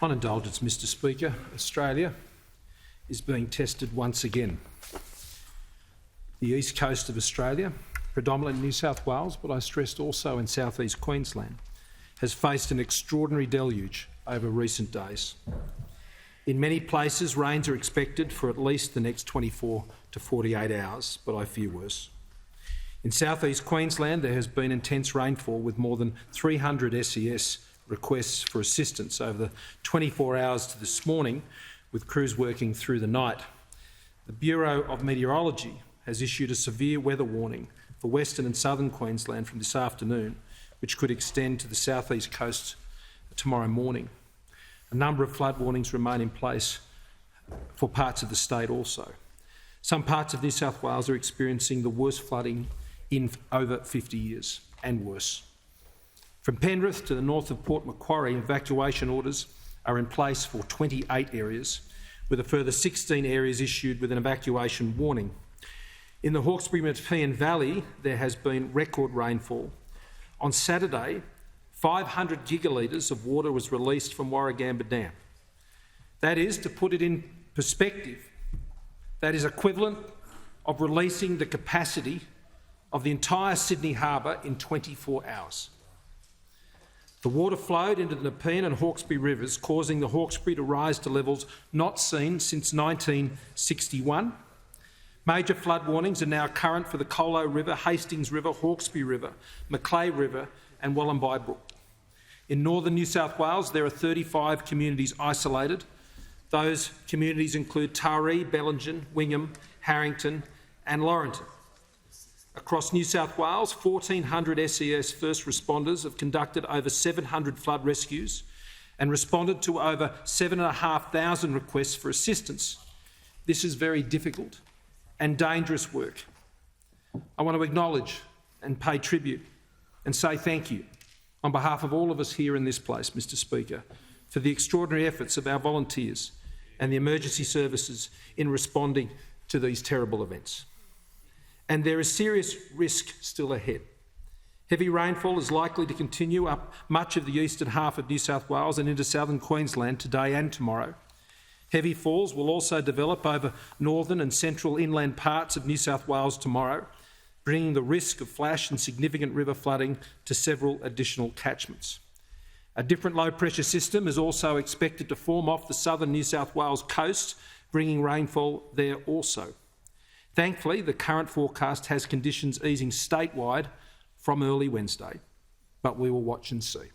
On indulgence, Mr Speaker, Australia is being tested once again. The east coast of Australia, predominantly New South Wales, but I stressed also in South East Queensland, has faced an extraordinary deluge over recent days. In many places, rains are expected for at least the next 24 to 48 hours, but I fear worse. In South East Queensland, there has been intense rainfall with more than 300 SES requests for assistance over the 24 hours to this morning, with crews working through the night. The Bureau of Meteorology has issued a severe weather warning for Western and Southern Queensland from this afternoon, which could extend to the southeast coast tomorrow morning. A number of flood warnings remain in place for parts of the state also. Some parts of New South Wales are experiencing the worst flooding in over 50 years and worse. From Penrith to the north of Port Macquarie, evacuation orders are in place for 28 areas, with a further 16 areas issued with an evacuation warning. In the Hawkesbury-Nepean Valley, there has been record rainfall. On Saturday, 500 gigalitres of water was released from Warragamba Dam. That is, to put it in perspective, that is equivalent of releasing the capacity of the entire Sydney Harbour in 24 hours. The water flowed into the Nepean and Hawkesbury rivers, causing the Hawkesbury to rise to levels not seen since 1961. Major flood warnings are now current for the Colo River, Hastings River, Hawkesbury River, Macleay River and Wallumbye Brook. In northern New South Wales, there are 35 communities isolated. Those communities include Taree, Bellingen, Wingham, Harrington and Laurenton. Across New South Wales, 1,400 SES first responders have conducted over 700 flood rescues and responded to over 7,500 requests for assistance. This is very difficult and dangerous work. I want to acknowledge and pay tribute and say thank you on behalf of all of us here in this place, Mr Speaker, for the extraordinary efforts of our volunteers and the emergency services in responding to these terrible events. And there is serious risk still ahead. Heavy rainfall is likely to continue up much of the eastern half of New South Wales and into southern Queensland today and tomorrow. Heavy falls will also develop over northern and central inland parts of New South Wales tomorrow, bringing the risk of flash and significant river flooding to several additional catchments. A different low-pressure system is also expected to form off the southern New South Wales coast, bringing rainfall there also. Thankfully, the current forecast has conditions easing statewide from early Wednesday, but we will watch and see.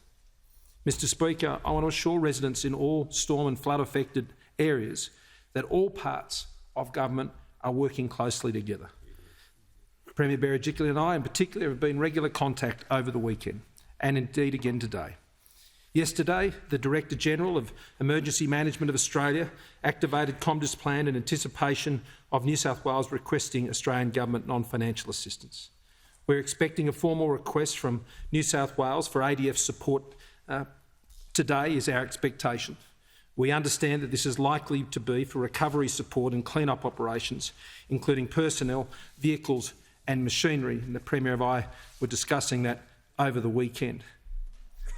Mr Speaker, I want to assure residents in all storm and flood-affected areas that all parts of government are working closely together. Premier Berejiklian and I in particular have been in regular contact over the weekend and indeed again today. Yesterday, the Director-General of Emergency Management of Australia activated Comdis Plan in anticipation of New South Wales requesting Australian Government non-financial assistance. We're expecting a formal request from New South Wales for ADF support today is our expectation. We understand that this is likely to be for recovery support and clean-up operations, including personnel, vehicles and machinery, and the Premier and I were discussing that over the weekend.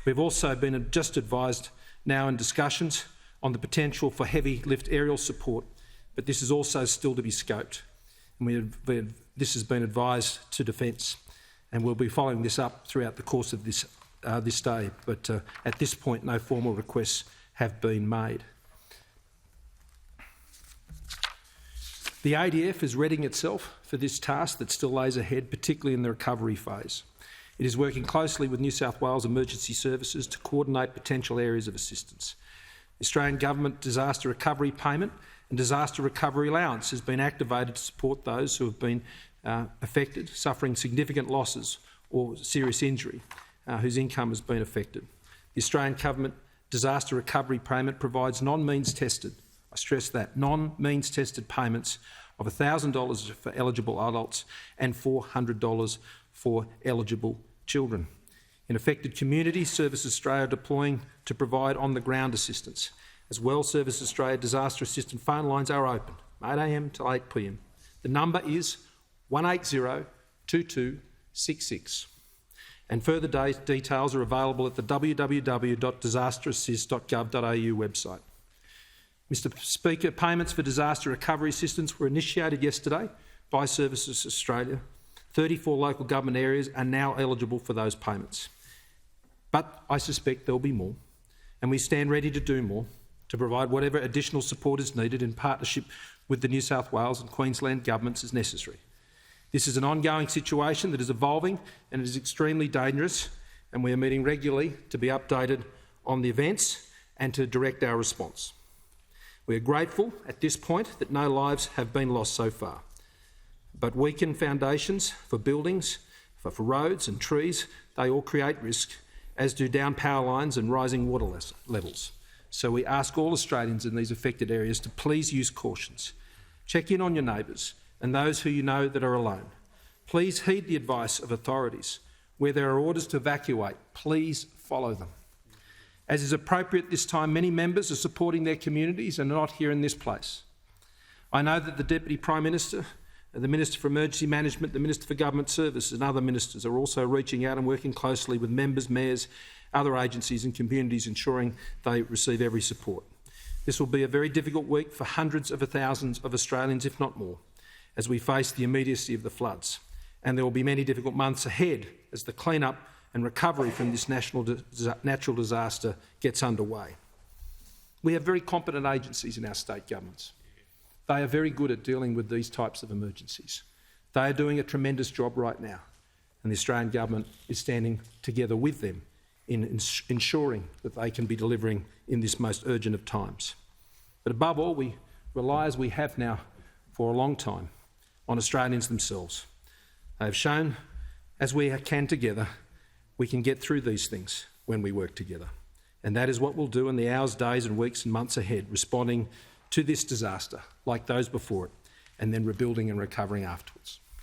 We've also been just advised now in discussions on the potential for heavy lift aerial support, but this is also still to be scoped. And this has been advised to Defence, and we'll be following this up throughout the course of this day. But at this point, no formal requests have been made. The ADF is readying itself for this task that still lays ahead, particularly in the recovery phase. It is working closely with New South Wales Emergency Services to coordinate potential areas of assistance. The Australian Government Disaster Recovery Payment and Disaster Recovery Allowance has been activated to support those who have been affected, suffering significant losses or serious injury, whose income has been affected. The Australian Government Disaster Recovery Payment provides non-means tested, I stress that, non-means tested payments of $1,000 for eligible adults and $400 for eligible children. In affected communities, Service Australia are deploying to provide on-the-ground assistance. As well, Service Australia disaster assistance phone lines are open, 8 a.m. to 8 p.m. The number is 180 2266. and further details are available at the www.disasterassist.gov.au website. Mr Speaker, payments for disaster recovery assistance were initiated yesterday by Services Australia. 34 local government areas are now eligible for those payments. But I suspect there will be more, and we stand ready to do more to provide whatever additional support is needed in partnership with the New South Wales and Queensland governments as necessary. This is an ongoing situation that is evolving and is extremely dangerous, and we are meeting regularly to be updated on the events and to direct our response. We are grateful at this point that no lives have been lost so far, but weakened foundations for buildings, for roads and trees, they all create risk, as do down power lines and rising water levels. So we ask all Australians in these affected areas to please use cautions. Check in on your neighbours and those who you know that are alone. Please heed the advice of authorities. Where there are orders to evacuate, please follow them. As is appropriate this time, many members are supporting their communities and are not here in this place. I know that the Deputy Prime Minister, the Minister for Emergency Management, the Minister for Government Services and other ministers are also reaching out and working closely with members, mayors, other agencies and communities, ensuring they receive every support. This will be a very difficult week for hundreds of thousands of Australians, if not more, as we face the immediacy of the floods. And there will be many difficult months ahead as the clean-up and recovery from this natural disaster gets underway. We have very competent agencies in our state governments. They are very good at dealing with these types of emergencies. They are doing a tremendous job right now, and the Australian government is standing together with them in ensuring that they can be delivering in this most urgent of times. But above all, we rely, as we have now for a long time, on Australians themselves. They have shown, as we can together, we can get through these things when we work together. And that is what we'll do in the hours, days and weeks and months ahead, responding to this disaster like those before it, and then rebuilding and recovering afterwards.